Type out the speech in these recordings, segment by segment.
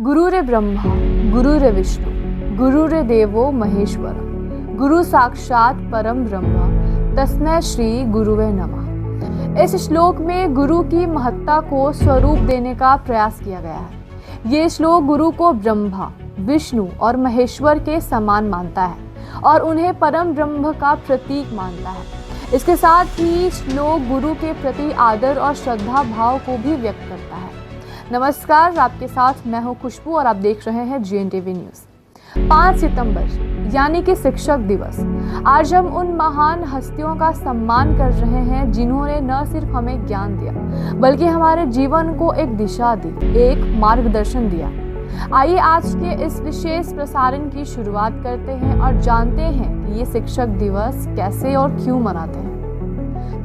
गुरुरे ब्रह्मा गुरुरे विष्णु गुरुरे देवो महेश्वर गुरु साक्षात परम ब्रह्म तस्मै श्री गुरुवे नमः। इस श्लोक में गुरु की महत्ता को स्वरूप देने का प्रयास किया गया है। ये श्लोक गुरु को ब्रह्मा विष्णु और महेश्वर के समान मानता है और उन्हें परम ब्रह्म का प्रतीक मानता है। इसके साथ ही श्लोक गुरु के प्रति आदर और श्रद्धा भाव को भी व्यक्त करता है। नमस्कार, आपके साथ मैं हूं खुशबू और आप देख रहे हैं GNTV न्यूज़। 5 सितंबर यानी कि शिक्षक दिवस। आज हम उन महान हस्तियों का सम्मान कर रहे हैं जिन्होंने न सिर्फ हमें ज्ञान दिया बल्कि हमारे जीवन को एक दिशा दी, एक मार्गदर्शन दिया। आइए आज के इस विशेष प्रसारण की शुरुआत करते हैं और जानते हैं कि ये शिक्षक दिवस कैसे और क्यों मनाते हैं।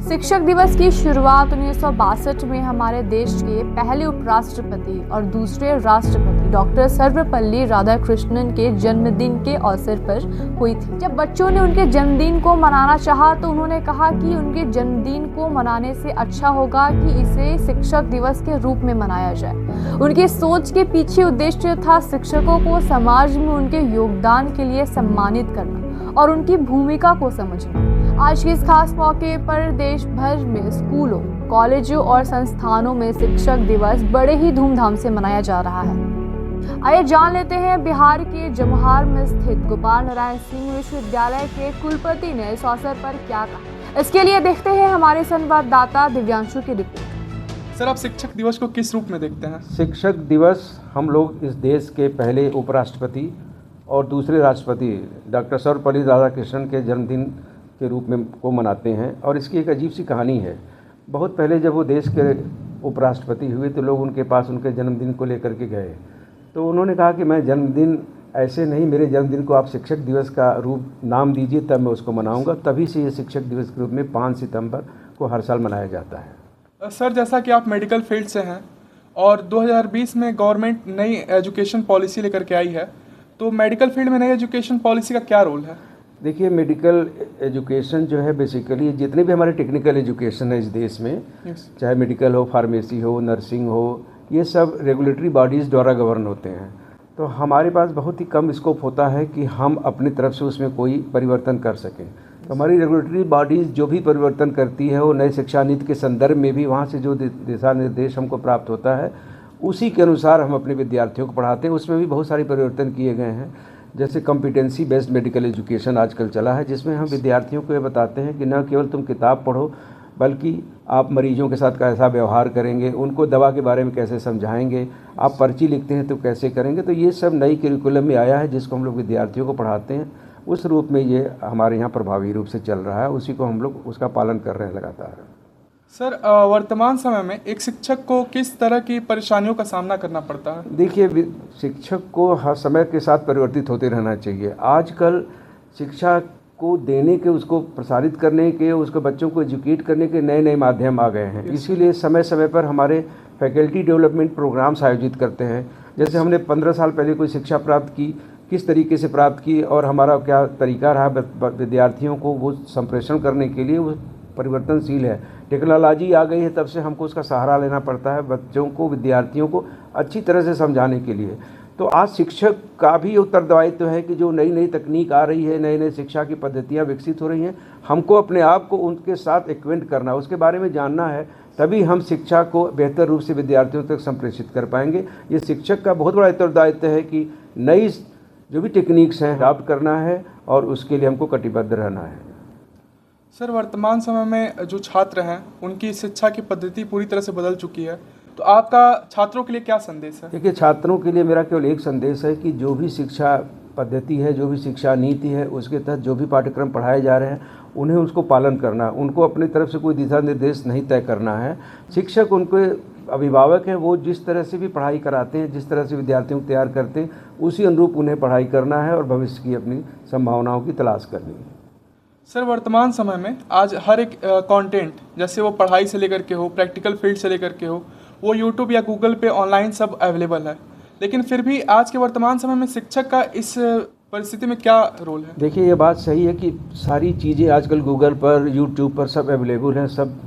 शिक्षक दिवस की शुरुआत 1962 में हमारे देश के पहले उपराष्ट्रपति और दूसरे राष्ट्रपति डॉक्टर सर्वपल्ली राधाकृष्णन के जन्मदिन के अवसर पर हुई थी। जब बच्चों ने उनके जन्मदिन को मनाना चाहा तो उन्होंने कहा कि उनके जन्मदिन को मनाने से अच्छा होगा कि इसे शिक्षक दिवस के रूप में मनाया जाए। उनकी सोच के पीछे उद्देश्य था शिक्षकों को समाज में उनके योगदान के लिए सम्मानित करना और उनकी भूमिका को समझना। आज के इस खास मौके पर देश भर में स्कूलों, कॉलेजों और संस्थानों में शिक्षक दिवस बड़े ही धूमधाम से मनाया जा रहा है। आइए जान लेते हैं बिहार के जमुहार में स्थित गोपाल नारायण सिंह विश्वविद्यालय के कुलपति ने इस अवसर पर क्या कहा। इसके लिए देखते हैं हमारे संवाददाता दिव्यांशु की रिपोर्ट। सर, आप शिक्षक दिवस को किस रूप में देखते हैं? शिक्षक दिवस हम लोग इस देश के पहले उपराष्ट्रपति और दूसरे राष्ट्रपति डॉक्टर सर्वपल्ली राधाकृष्णन के जन्मदिन के रूप में को मनाते हैं और इसकी एक अजीब सी कहानी है। बहुत पहले जब वो देश के उपराष्ट्रपति हुए तो लोग उनके पास उनके जन्मदिन को लेकर के गए, तो उन्होंने कहा कि मैं जन्मदिन ऐसे नहीं, मेरे जन्मदिन को आप शिक्षक दिवस का रूप नाम दीजिए तब मैं उसको मनाऊंगा। तभी से ये शिक्षक दिवस के रूप में 5 सितंबर को हर साल मनाया जाता है। सर, जैसा कि आप मेडिकल फील्ड से हैं और 2020 में गवर्नमेंट नई एजुकेशन पॉलिसी लेकर के आई है, तो मेडिकल फील्ड में नई एजुकेशन पॉलिसी का क्या रोल है? देखिए, मेडिकल एजुकेशन जो है बेसिकली जितने भी हमारे टेक्निकल एजुकेशन है इस देश में, चाहे मेडिकल हो, फार्मेसी हो, नर्सिंग हो, ये सब रेगुलेटरी बॉडीज़ द्वारा गवर्न होते हैं। तो हमारे पास बहुत ही कम स्कोप होता है कि हम अपनी तरफ से उसमें कोई परिवर्तन कर सकें। तो हमारी रेगुलेटरी बॉडीज़ जो भी परिवर्तन करती है वो नई शिक्षा नीति के संदर्भ में भी वहाँ से जो दिशा निर्देश हमको प्राप्त होता है उसी के अनुसार हम अपने विद्यार्थियों को पढ़ाते हैं। उसमें भी बहुत सारे परिवर्तन किए गए हैं, जैसे कॉम्पिटेंसी बेस्ड मेडिकल एजुकेशन आजकल चला है, जिसमें हम विद्यार्थियों को ये बताते हैं कि न केवल तुम किताब पढ़ो बल्कि आप मरीजों के साथ कैसा व्यवहार करेंगे, उनको दवा के बारे में कैसे समझाएंगे, आप पर्ची लिखते हैं तो कैसे करेंगे। तो ये सब नई करिकुलम में आया है जिसको हम लोग विद्यार्थियों को पढ़ाते हैं। उस रूप में ये हमारे यहाँ प्रभावी रूप से चल रहा है, उसी को हम लोग उसका पालन कर रहे हैं लगातार। सर, वर्तमान समय में एक शिक्षक को किस तरह की परेशानियों का सामना करना पड़ता है? देखिए, शिक्षक को हर समय के साथ परिवर्तित होते रहना चाहिए। आजकल शिक्षा को देने के, उसको प्रसारित करने के, उसको बच्चों को एजुकेट करने के नए नए माध्यम आ गए हैं। इसीलिए समय समय पर हमारे फैकल्टी डेवलपमेंट प्रोग्राम्स आयोजित करते हैं। जैसे हमने 15 साल पहले कोई शिक्षा प्राप्त की, किस तरीके से प्राप्त की और हमारा क्या तरीका रहा विद्यार्थियों को वो संप्रेषण करने के लिए, वो परिवर्तनशील है। टेक्नोलॉजी आ गई है, तब से हमको उसका सहारा लेना पड़ता है बच्चों को, विद्यार्थियों को अच्छी तरह से समझाने के लिए। तो आज शिक्षक का भी उत्तरदायित्व है कि जो नई नई तकनीक आ रही है, नई नई शिक्षा की पद्धतियाँ विकसित हो रही हैं, हमको अपने आप को उनके साथ एक्वेंट करना, उसके बारे में जानना है, तभी हम शिक्षा को बेहतर रूप से विद्यार्थियों तक संप्रेषित कर पाएंगे। ये शिक्षक का बहुत बड़ा उत्तरदायित्व है कि नई जो भी टेक्निक्स हैं अडॉप्ट करना है और उसके लिए हमको कटिबद्ध रहना है। सर, वर्तमान समय में जो छात्र हैं उनकी शिक्षा की पद्धति पूरी तरह से बदल चुकी है, तो आपका छात्रों के लिए क्या संदेश है? देखिए, छात्रों के लिए मेरा केवल एक संदेश है कि जो भी शिक्षा पद्धति है, जो भी शिक्षा नीति है, उसके तहत जो भी पाठ्यक्रम पढ़ाए जा रहे हैं उन्हें उसको पालन करना, उनको अपनी तरफ से कोई दिशा निर्देश नहीं तय करना है। शिक्षक उनके अभिभावक हैं, वो जिस तरह से भी पढ़ाई कराते हैं, जिस तरह से विद्यार्थियों को तैयार करते हैं, उसी अनुरूप उन्हें पढ़ाई करना है और भविष्य की अपनी संभावनाओं की तलाश करनी है। सर, वर्तमान समय में आज हर एक कंटेंट, जैसे वो पढ़ाई से लेकर के हो, प्रैक्टिकल फील्ड से लेकर के हो, वो यूट्यूब या गूगल पे ऑनलाइन सब अवेलेबल है, लेकिन फिर भी आज के वर्तमान समय में शिक्षक का इस परिस्थिति में क्या रोल है? देखिए, ये बात सही है कि सारी चीज़ें आजकल गूगल पर, यूट्यूब पर सब अवेलेबल हैं, सब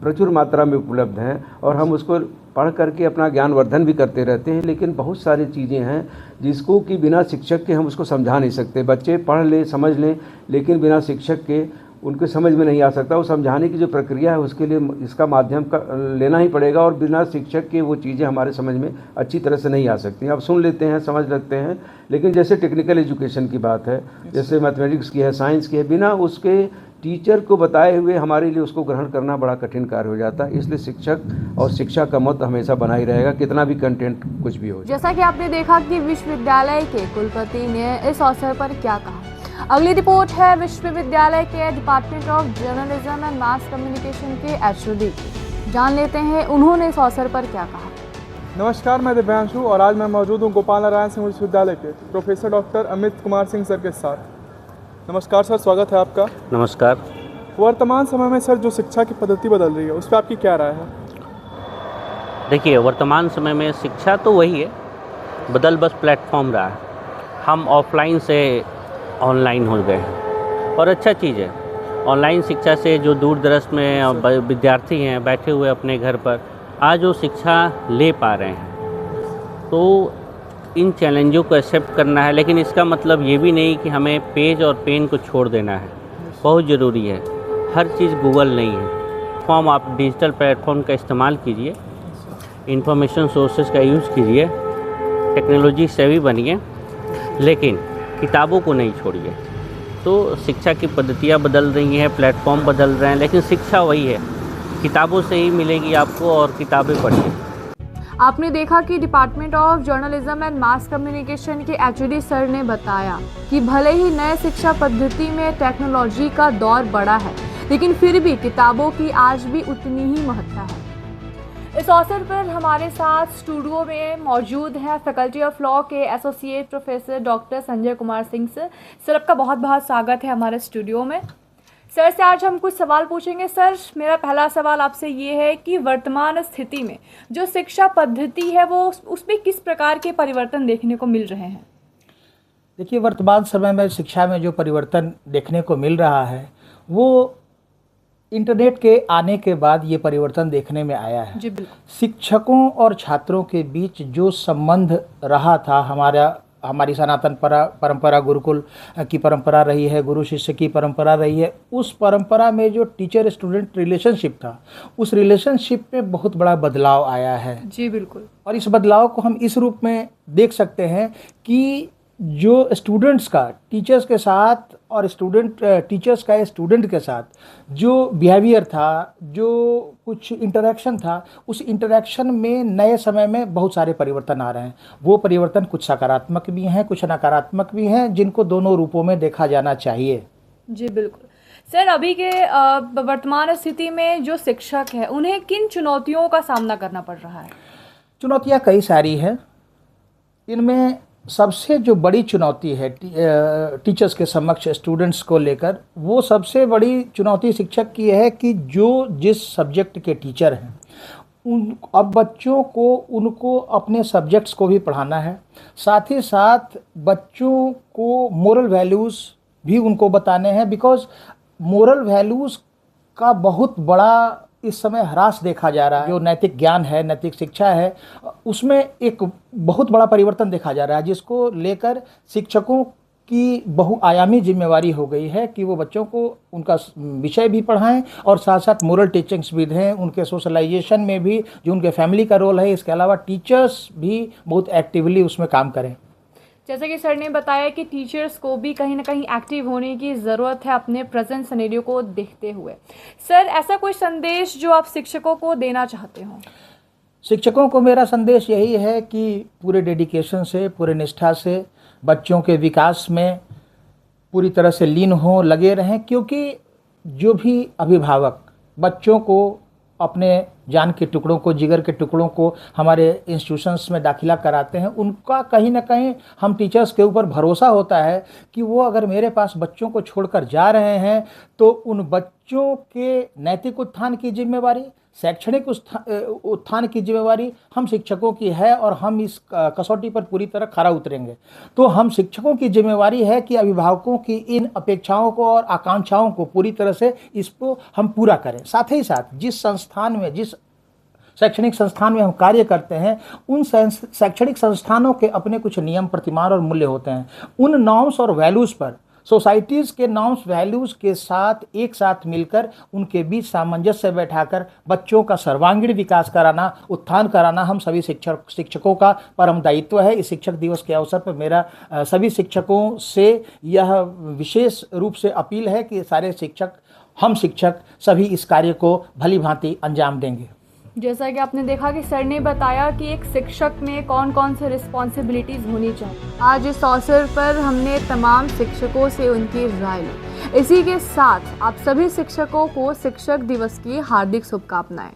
प्रचुर मात्रा में उपलब्ध हैं और हम उसको पढ़ करके अपना ज्ञानवर्धन भी करते रहते हैं। लेकिन बहुत सारी चीज़ें हैं जिसको कि बिना शिक्षक के हम उसको समझा नहीं सकते। बच्चे पढ़ लें, समझ लें, लेकिन बिना शिक्षक के उनके समझ में नहीं आ सकता। वो समझाने की जो प्रक्रिया है उसके लिए इसका माध्यम का लेना ही पड़ेगा और बिना शिक्षक के वो चीज़ें हमारे समझ में अच्छी तरह से नहीं आ सकती। अब सुन लेते हैं, समझ लगते हैं, लेकिन जैसे टेक्निकल एजुकेशन की बात है, जैसे मैथमेटिक्स की है, साइंस की है, बिना उसके टीचर को बताए हुए हमारे लिए उसको ग्रहण करना बड़ा कठिन कार्य हो जाता है। इसलिए शिक्षक और शिक्षा का महत्व हमेशा बना ही रहेगा, कितना भी कंटेंट कुछ भी हो। जैसा कि आपने देखा कि विश्वविद्यालय के कुलपति ने इस अवसर पर क्या कहा। अगली रिपोर्ट है विश्वविद्यालय के department of journalism and mass communication के एचओडी की। जान लेते हैं उन्होंने इस अवसर पर क्या कहा। नमस्कार, मैं दिव्यांशु और आज मैं मौजूद हूँ गोपाल नारायण सिंह विश्वविद्यालय के professor doctor Amit Kumar Singh sir के साथ। नमस्कार सर, स्वागत है आपका। नमस्कार। वर्तमान समय में सर जो शिक्षा की पद्धति बदल रही है उस पर आपकी क्या राय है? देखिए, वर्तमान समय में शिक्षा तो वही है, बदल बस प्लेटफॉर्म रहा है। हम ऑफलाइन से ऑनलाइन हो गए हैं और अच्छा चीज़ है। ऑनलाइन शिक्षा से जो दूर दराज में विद्यार्थी हैं बैठे हुए अपने घर पर, आज वो शिक्षा ले पा रहे हैं। तो इन चैलेंजों को एक्सेप्ट करना है, लेकिन इसका मतलब ये भी नहीं कि हमें पेज और पेन को छोड़ देना है। बहुत ज़रूरी है, हर चीज़ गूगल नहीं है। फॉर्म आप डिजिटल प्लेटफॉर्म का इस्तेमाल कीजिए, इंफॉर्मेशन सोर्सेज का यूज़ कीजिए, टेक्नोलॉजी सेवी बनिए, लेकिन किताबों को नहीं छोड़िए। तो शिक्षा की पद्धतियाँ बदल रही हैं, प्लेटफॉर्म बदल रहे हैं, लेकिन शिक्षा वही है, किताबों से ही मिलेगी आपको और किताबें पढ़िए। आपने देखा कि department of journalism and mass communication के एचओडी सर ने बताया कि भले ही नए शिक्षा पद्धति में टेक्नोलॉजी का दौर बढ़ा है, लेकिन फिर भी किताबों की आज भी उतनी ही महत्ता है। इस अवसर पर हमारे साथ स्टूडियो में मौजूद हैं फैकल्टी ऑफ लॉ के associate professor doctor Sanjay Kumar Singh sir. Sir, आपका बहुत बहुत स्वागत है हमारे स्टूडियो में। सर से आज हम कुछ सवाल पूछेंगे। सर, मेरा पहला सवाल आपसे ये है कि वर्तमान स्थिति में जो शिक्षा पद्धति है वो उसमें किस प्रकार के परिवर्तन देखने को मिल रहे हैं? देखिए, वर्तमान समय में शिक्षा में जो परिवर्तन देखने को मिल रहा है वो इंटरनेट के आने के बाद ये परिवर्तन देखने में आया है। जी बिल्कुल। शिक्षकों और छात्रों के बीच जो संबंध रहा था, हमारी सनातन परंपरा गुरुकुल की परंपरा रही है, गुरु शिष्य की परंपरा रही है, उस परंपरा में जो टीचर स्टूडेंट रिलेशनशिप था, उस रिलेशनशिप में बहुत बड़ा बदलाव आया है। जी बिल्कुल। और इस बदलाव को हम इस रूप में देख सकते हैं कि जो स्टूडेंट्स का टीचर्स के साथ और टीचर्स का स्टूडेंट के साथ जो बिहेवियर था, जो कुछ इंटरेक्शन था, उस इंटरेक्शन में नए समय में बहुत सारे परिवर्तन आ रहे हैं। वो परिवर्तन कुछ सकारात्मक भी हैं, कुछ नकारात्मक भी हैं, जिनको दोनों रूपों में देखा जाना चाहिए। जी बिल्कुल। सर, अभी के वर्तमान स्थिति में जो शिक्षक है उन्हें किन चुनौतियों का सामना करना पड़ रहा है? चुनौतियाँ कई सारी हैं। इनमें सबसे जो बड़ी चुनौती है टीचर्स के समक्ष स्टूडेंट्स को लेकर, वो सबसे बड़ी चुनौती शिक्षक की है कि जो जिस सब्जेक्ट के टीचर हैं अब बच्चों को उनको अपने सब्जेक्ट्स को भी पढ़ाना है, साथ ही साथ बच्चों को मोरल वैल्यूज़ भी उनको बताने हैं। बिकॉज मोरल वैल्यूज़ का बहुत बड़ा इस समय ह्रास देखा जा रहा है। जो नैतिक ज्ञान है, नैतिक शिक्षा है, उसमें एक बहुत बड़ा परिवर्तन देखा जा रहा है, जिसको लेकर शिक्षकों की बहुआयामी जिम्मेवारी हो गई है कि वो बच्चों को उनका विषय भी पढ़ाएं और साथ साथ मोरल टीचिंग्स भी दें। उनके सोशलाइजेशन में भी जो उनके फैमिली का रोल है, इसके अलावा टीचर्स भी बहुत एक्टिवली उसमें काम करें। जैसे कि सर ने बताया कि टीचर्स को भी कहीं ना कहीं एक्टिव होने की ज़रूरत है अपने प्रेजेंट सिनेरियो को देखते हुए। सर, ऐसा कोई संदेश जो आप शिक्षकों को देना चाहते हो? शिक्षकों को मेरा संदेश यही है कि पूरे डेडिकेशन से, पूरे निष्ठा से बच्चों के विकास में पूरी तरह से लीन हों, लगे रहें। क्योंकि जो भी अभिभावक बच्चों को अपने जान के टुकड़ों को, जिगर के टुकड़ों को हमारे इंस्टीट्यूशंस में दाखिला कराते हैं, उनका कहीं ना कहीं हम टीचर्स के ऊपर भरोसा होता है कि वो अगर मेरे पास बच्चों को छोड़कर जा रहे हैं तो उन बच्चों के नैतिक उत्थान की जिम्मेवारी, शैक्षणिक उत्थान की जिम्मेवारी हम शिक्षकों की है और हम इस कसौटी पर पूरी तरह खरा उतरेंगे। तो हम शिक्षकों की जिम्मेवारी है कि अभिभावकों की इन अपेक्षाओं को और आकांक्षाओं को पूरी तरह से इसको हम पूरा करें। साथ ही साथ जिस शैक्षणिक संस्थान में हम कार्य करते हैं, उन शैक्षणिक संस्थानों के अपने कुछ नियम, प्रतिमान और मूल्य होते हैं। उन नॉर्म्स और वैल्यूज़ पर सोसाइटीज़ के नॉर्म्स वैल्यूज़ के साथ एक साथ मिलकर उनके बीच सामंजस्य बैठाकर बच्चों का सर्वांगीण विकास कराना, उत्थान कराना हम सभी शिक्षकों का परम दायित्व है। इस शिक्षक दिवस के अवसर पर मेरा सभी शिक्षकों से यह विशेष रूप से अपील है कि सारे हम शिक्षक सभी इस कार्य को भली भांति अंजाम देंगे। जैसा कि आपने देखा कि सर ने बताया कि एक शिक्षक में कौन कौन से रिस्पॉन्सिबिलिटीज़ होनी चाहिए। आज इस अवसर पर हमने तमाम शिक्षकों से उनकी राय ली। इसी के साथ आप सभी शिक्षकों को शिक्षक दिवस की हार्दिक शुभकामनाएं।